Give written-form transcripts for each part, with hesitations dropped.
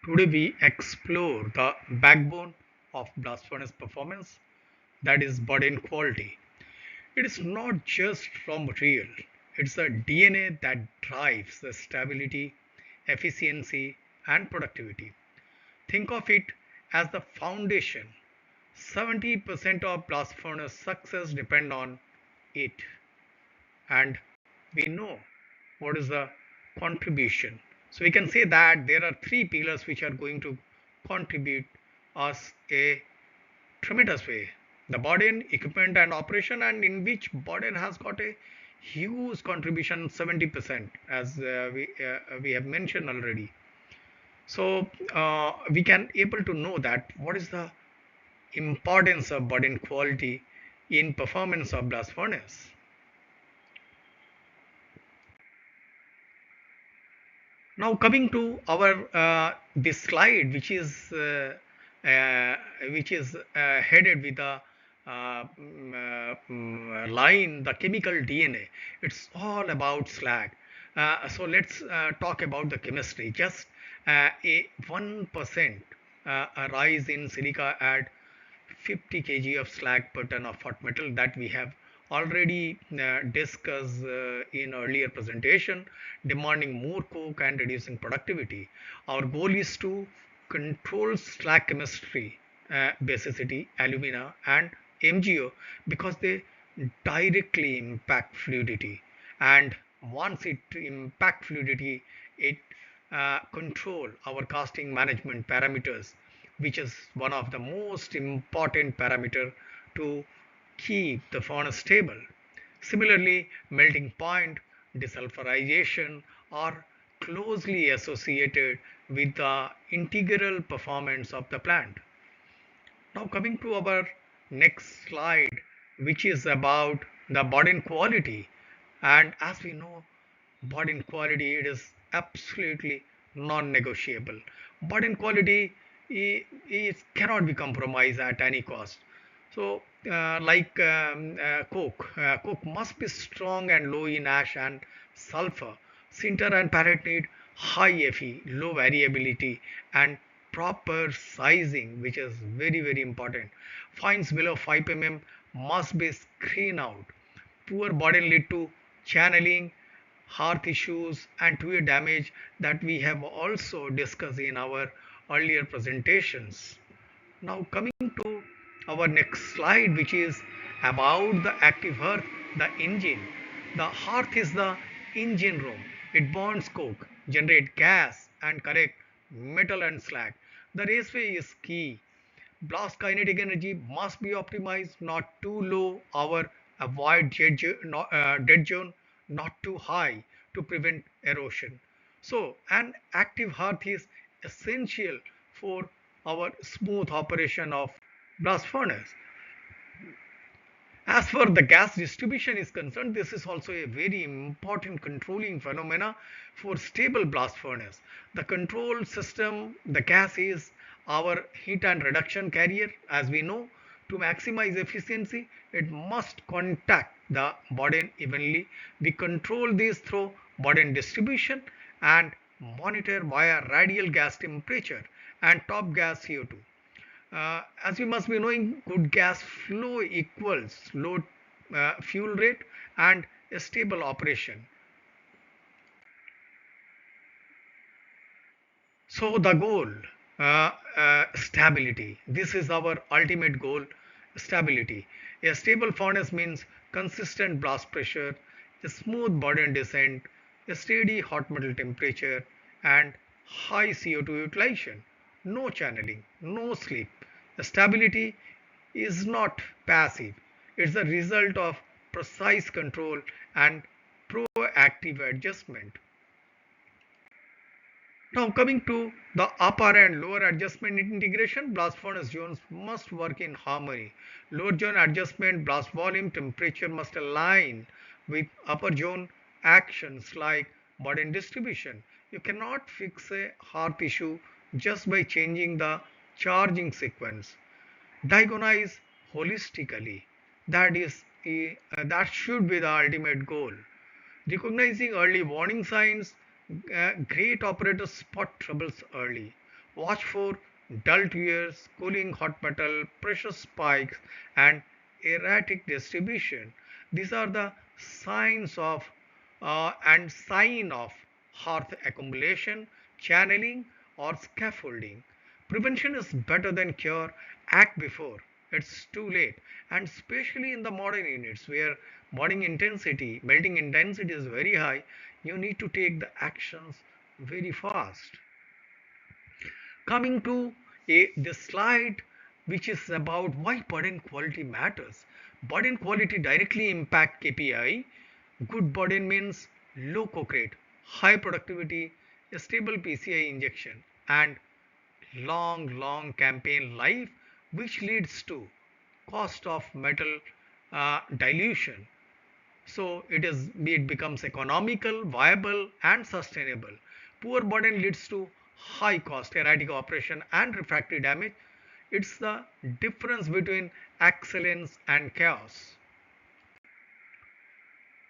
Today we explore the backbone of blast furnace performance, that is burden quality. It is not just raw material, it's the DNA that drives the stability, efficiency, and productivity. Think of it as the foundation. 70% of blast furnace success depend on it, and we know what is the contribution. So we can say that there are three pillars which are going to contribute us a tremendous way. The burden, equipment and operation, and in which burden has got a huge contribution, 70%, as we have mentioned already. So we can able to know that what is the importance of burden quality in performance of blast furnace. Now coming to our this slide, which is headed with the line, the chemical DNA. It's all about slag. So let's talk about the chemistry. Just a 1% a rise in silica at 50 kg of slag per ton of hot metal that we have already discussed in earlier presentation, demanding more coke and reducing productivity. Our goal is to control slag chemistry, basicity, alumina and MgO, because they directly impact fluidity, and once it impact fluidity, it control our casting management parameters, which is one of the most important parameter to keep the furnace stable. Similarly, melting point, desulfurization are closely associated with the integral performance of the plant. Now coming to our next slide, which is about the burden quality. And as we know, burden quality, it is absolutely non-negotiable. Burden quality is cannot be compromised at any cost. So coke must be strong and low in ash and sulfur. Sinter and pellet need high Fe, low variability, and proper sizing, which is very important. Fines below 5 mm must be screened out. Poor burden lead to channeling, hearth issues, and tuyere damage that we have also discussed in our earlier presentations. Now coming to our next slide, which is about the active hearth, the engine. The hearth is the engine room. It burns coke, generate gas, and correct metal and slag. The raceway is key. Blast kinetic energy must be optimized, not too low, or avoid dead zone, not too high to prevent erosion. So, an active hearth is essential for our smooth operation of blast furnace. As far the gas distribution is concerned, this is also a very important controlling phenomena for stable blast furnace. The control system, the gas is our heat and reduction carrier. As we know, to maximize efficiency, it must contact the burden evenly. We control this through burden distribution and monitor via radial gas temperature and top gas CO2. As you must be knowing, good gas flow equals low fuel rate and a stable operation. So the goal, stability. This is our ultimate goal, stability. A stable furnace means consistent blast pressure, a smooth burden descent, a steady hot metal temperature, and high CO2 utilization. No channeling, no slip. Stability is not passive. It's the result of precise control and proactive adjustment. Now coming to the upper and lower adjustment integration, blast furnace zones must work in harmony. Lower zone adjustment, blast volume, temperature must align with upper zone actions like burden distribution. You cannot fix a hearth issue just by changing the charging sequence. Diagnose holistically. That should be the ultimate goal. Recognizing early warning signs, great operators spot troubles early. Watch for dull tuyers, cooling hot metal, pressure spikes, and erratic distribution. These are the signs of and sign of hearth accumulation, channeling, or scaffolding. Prevention is better than cure. Act before it's too late, and especially in the modern units where melting intensity is very high, you need to take the actions very fast. Coming to the slide which is about why burden quality matters. Burden quality directly impact KPI. Good burden means low coke rate, high productivity, a stable PCI injection, and long campaign life, which leads to cost of metal dilution. So it becomes economical, viable, and sustainable. Poor burden leads to high cost, erratic operation, and refractory damage. It's the difference between excellence and chaos.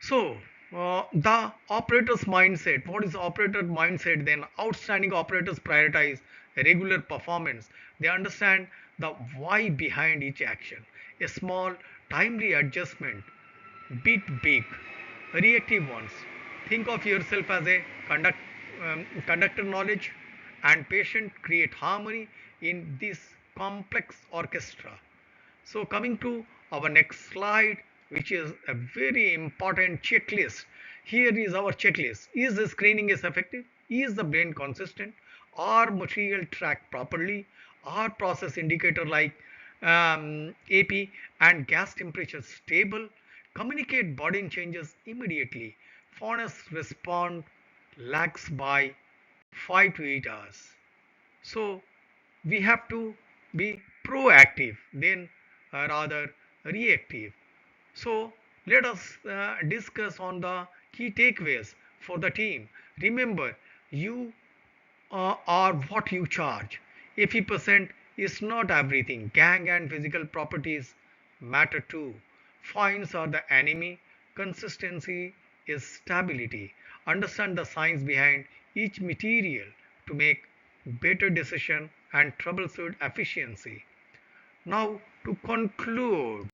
So, the operator's mindset. What is the operator mindset? Then, outstanding operators prioritize regular performance. They understand the why behind each action. A small, timely adjustment beat big, reactive ones. Think of yourself as a conductor knowledge and patient create harmony in this complex orchestra. So coming to our next slide, which is a very important checklist. Here is our checklist. Is the screening is effective? Is the blend consistent? Are material tracked properly? Are process indicator like AP and gas temperature stable? Communicate body changes immediately. Furnace respond lags by 5 to 8 hours. So we have to be proactive then rather reactive. So let us discuss on the key takeaways for the team. Remember, you are what you charge. 80% is not everything. Gang and physical properties matter too. Fines are the enemy. Consistency is stability. Understand the science behind each material to make better decision and troubleshoot efficiency. Now to conclude,